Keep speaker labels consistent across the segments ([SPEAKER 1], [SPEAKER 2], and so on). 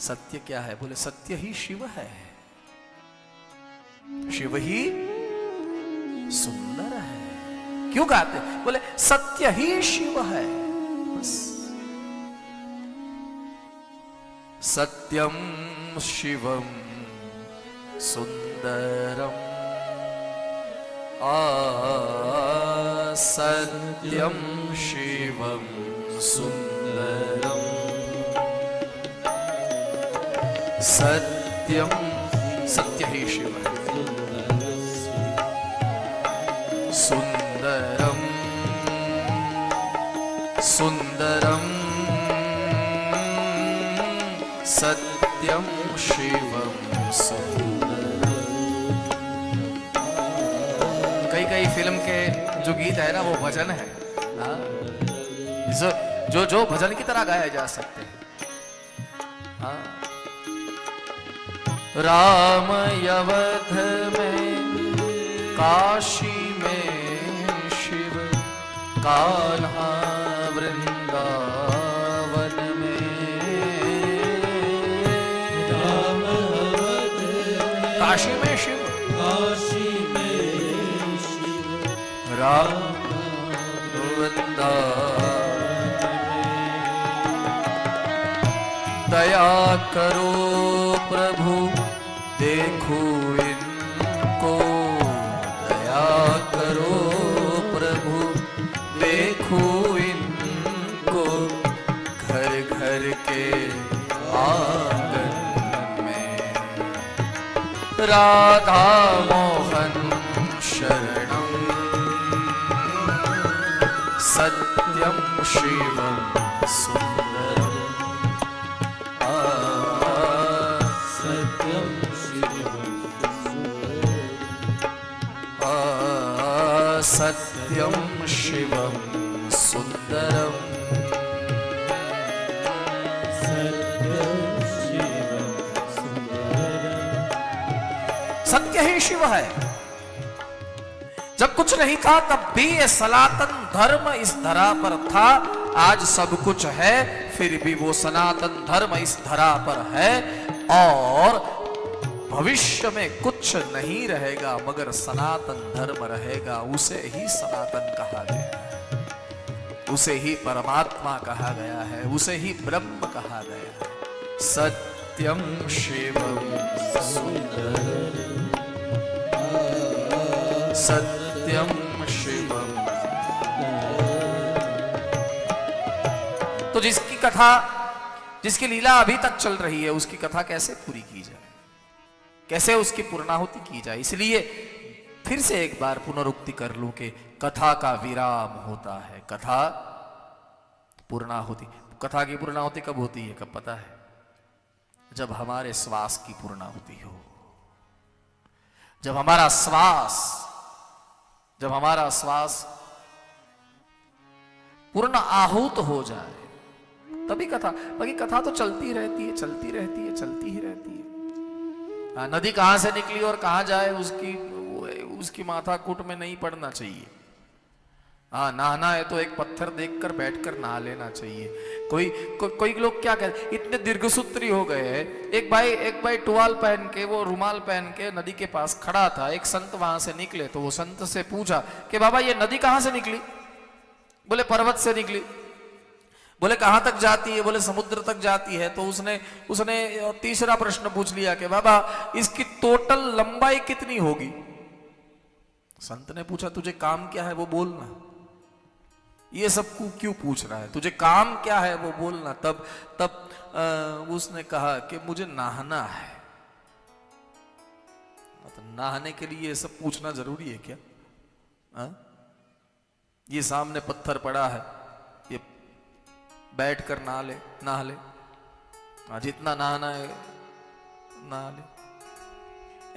[SPEAKER 1] सत्य क्या है? बोले सत्य ही शिव है, शिव ही सुंदर है। क्यों गाते? बोले सत्य ही शिव है। बस सत्यम शिवम सुंदरम, सत्यम शिवम सुंदरम, सत्यम, सत्य ही शिव है, सुंदरम सुंदरम, सत्यम शिवम सुंदरम। कई कई फिल्म के जो गीत है ना वो भजन है, जो भजन की तरह गाया जा सकते हैं। राम अवध में, काशी में शिव, कान्हा वृंदावन में।
[SPEAKER 2] राम अवध,
[SPEAKER 1] काशी में शिव,
[SPEAKER 2] काशी में शिव,
[SPEAKER 1] राम वृंदावन। दया करो प्रभु देखो इनको, दया करो प्रभु देखो इनको, घर घर के आंगन में। राधा मोहन शरणम, सत्यम शिवम सुंदरम, सत्यम शिवम सुंदरम,
[SPEAKER 2] सत्यम शिवम सुंदरम।
[SPEAKER 1] सत्य ही शिव है। जब कुछ नहीं था तब भी ये सनातन धर्म इस धरा पर था। आज सब कुछ है फिर भी वो सनातन धर्म इस धरा पर है, और भविष्य में कुछ नहीं रहेगा मगर सनातन धर्म रहेगा। उसे ही सनातन कहा गया है, उसे ही परमात्मा कहा गया है, उसे ही ब्रह्म कहा गया है। सत्यम शिवम सुंदरम, सत्यम शिवम। तो जिसकी कथा, जिसकी लीला अभी तक चल रही है, उसकी कथा कैसे पूरी की जाए, कैसे उसकी पूर्णाहुति की जाए? इसलिए फिर से एक बार पुनरुक्ति कर लूं कि कथा का विराम होता है, कथा पूर्णाहुति। कथा की पूर्णाहुति कब होती है, कब पता है? जब हमारे श्वास की पूर्णाहुति हो, जब हमारा श्वास पूर्ण आहूत हो जाए तभी कथा। बाकी कथा तो चलती रहती है, चलती रहती है, चलती ही रहती है। नदी कहां से निकली और कहां जाए उसकी माथाकूट में नहीं पड़ना चाहिए। हाँ, नहाना है तो एक पत्थर देखकर बैठकर नहा लेना चाहिए। कोई लोग क्या कहते, इतने दीर्घसूत्री हो गए हैं। एक भाई टुवाल पहन के, वो रुमाल पहन के नदी के पास खड़ा था। एक संत वहां से निकले तो वो संत से पूछा कि बाबा ये नदी कहां से निकली? बोले पर्वत से निकली। बोले कहां तक जाती है? बोले समुद्र तक जाती है। तो उसने तीसरा प्रश्न पूछ लिया कि बाबा इसकी टोटल लंबाई कितनी होगी? संत ने पूछा तुझे काम क्या है वो बोलना, ये सब क्यों पूछ रहा है, तुझे काम क्या है वो बोलना। तब उसने कहा कि मुझे नहाना है। तो नहाने के लिए ये सब पूछना जरूरी है क्या? ये सामने पत्थर पड़ा है, ये बैठकर नहा ले, जितना नहाना है नहा ले।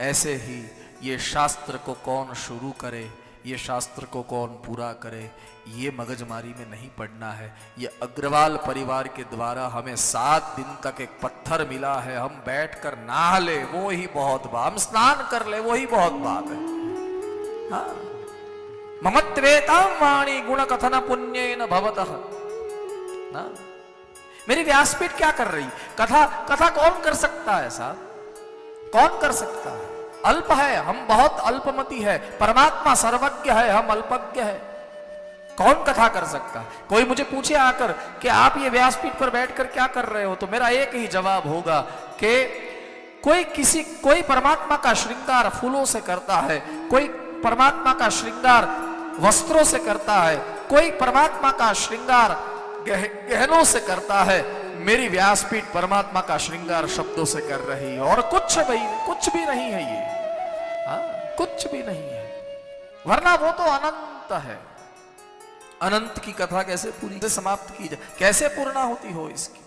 [SPEAKER 1] ऐसे ही ये शास्त्र को कौन शुरू करे, ये शास्त्र को कौन पूरा करे, ये मगजमारी में नहीं पड़ना है। ये अग्रवाल परिवार के द्वारा हमें 7 दिन तक एक पत्थर मिला है, हम बैठकर नहा ले वो ही बहुत बात, हम स्नान कर ले वो ही बहुत बात है। हाँ, ममत्वेतां वाणी गुण कथन पुण्येन भवतः। मेरी व्यासपीठ क्या कर रही? कथा कथा कौन कर सकता है साहब? कौन कर सकता है? अल्प है, हम बहुत अल्पमति है। परमात्मा सर्वज्ञ है, हम अल्पज्ञ है। कौन कथा कर सकता है? कोई मुझे पूछे आकर कि आप ये व्यासपीठ पर बैठकर क्या कर रहे हो, तो मेरा एक ही जवाब होगा कि कोई परमात्मा का श्रृंगार फूलों से करता है, कोई परमात्मा का श्रृंगार वस्त्रों से करता है, कोई परमात्मा का श्रृंगार गहनों से करता है। मेरी व्यासपीठ परमात्मा का श्रृंगार शब्दों से कर रही है, और कुछ भी नहीं है ये। कुछ भी नहीं है, वरना वो तो अनंत है। अनंत की कथा कैसे पूरी समाप्त की जाए, कैसे पूर्णा होती हो इसकी?